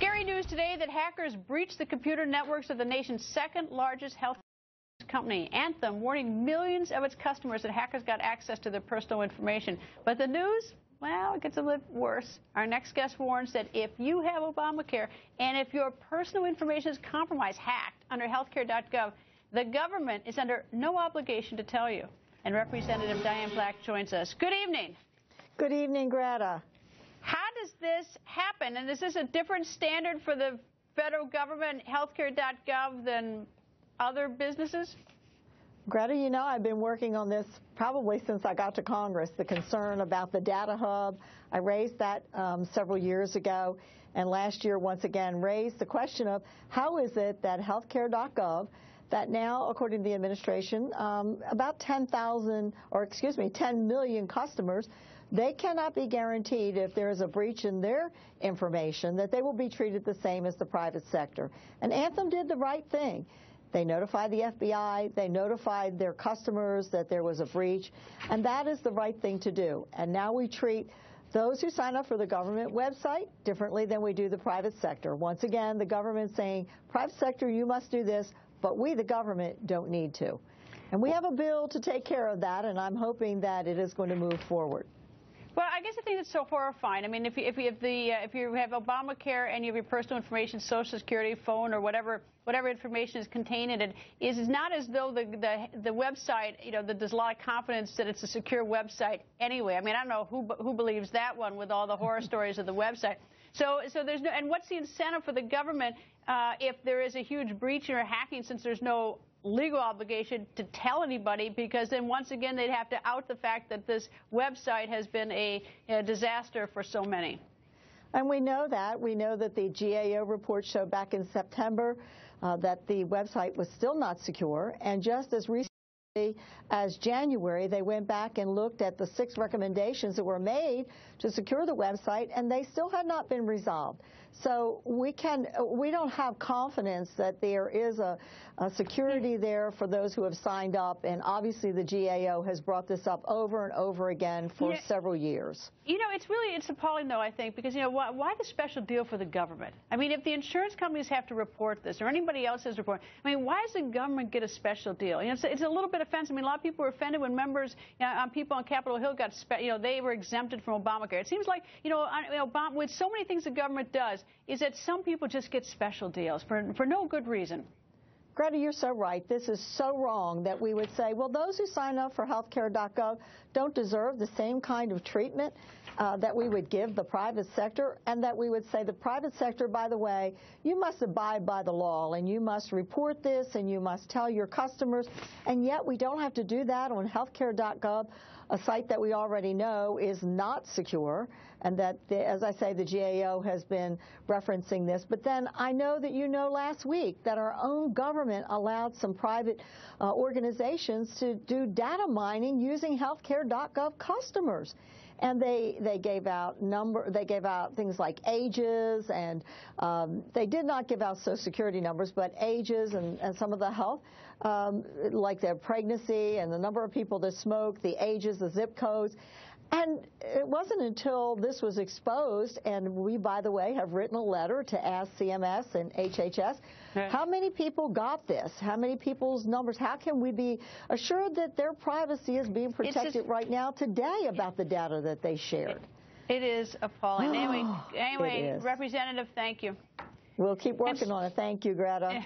Scary news today that hackers breached the computer networks of the nation's second largest health company, Anthem, warning millions of its customers that hackers got access to their personal information. But the news, well, it gets a little worse. Our next guest warns that if you have Obamacare and if your personal information is compromised, hacked under healthcare.gov, the government is under no obligation to tell you. And Representative Diane Black joins us. Good evening. Good evening, Greta. How does this happen? And is this a different standard for the federal government, healthcare.gov, than other businesses? Greta, you know, I've been working on this probably since I got to Congress, the concern about the data hub. I raised that several years ago, and last year once again raised the question of how is it that healthcare.gov, that now, according to the administration, about 10 million customers, they cannot be guaranteed if there is a breach in their information that they will be treated the same as the private sector. And Anthem did the right thing. They notified the FBI, they notified their customers that there was a breach, and that is the right thing to do. And now we treat those who sign up for the government website differently than we do the private sector. Once again, the government saying, private sector, you must do this, but we, the government, don't need to. And we have a bill to take care of that, and I'm hoping that it is going to move forward. Well, I guess the thing that's so horrifying, I mean, if you have Obamacare and you have your personal information, Social Security, phone, or whatever information is contained in it, is not as though the website, you know, there's a lot of confidence that it's a secure website anyway. I mean, I don't know who believes that one with all the horror stories of the website. So there's no, and what's the incentive for the government if there is a huge breach or hacking, since there's no legal obligation to tell anybody, because then once again they'd have to out the fact that this website has been a disaster for so many. And we know that. We know that the GAO report showed back in September that the website was still not secure, and just as recently as January, they went back and looked at the 6 recommendations that were made to secure the website, and they still had not been resolved. So we don't have confidence that there is a security there for those who have signed up, and obviously the GAO has brought this up over and over again for several years. You know, it's appalling, though, I think, because, you know, why the special deal for the government? I mean, if the insurance companies have to report this, or anybody else has to report, I mean, why does the government get a special deal? You know, it's a little bit offensive. I mean, a lot of people were offended when members, people on Capitol Hill got, they were exempted from Obamacare. It seems like, with so many things the government does, is that some people just get special deals for no good reason. Greta, you're so right. This is so wrong that we would say, well, those who sign up for healthcare.gov don't deserve the same kind of treatment that we would give the private sector, and that we would say the private sector, by the way, you must abide by the law, and you must report this, and you must tell your customers, and yet we don't have to do that on healthcare.gov, a site that we already know is not secure, and that, as I say, the GAO has been referencing this. But then I know that last week that our own government allowed some private organizations to do data mining using healthcare.gov customers. And they gave out things like ages, and they did not give out Social Security numbers, but ages and some of the health, like their pregnancy and the number of people that smoke, the ages, the zip codes. And it wasn't until this was exposed, and we, by the way, have written a letter to ask CMS and HHS, how many people got this? How many people's numbers? How can we be assured that their privacy is being protected right now today about the data that they shared? It is appalling. Anyway, Representative, thank you. We'll keep working on it. Thank you, Greta.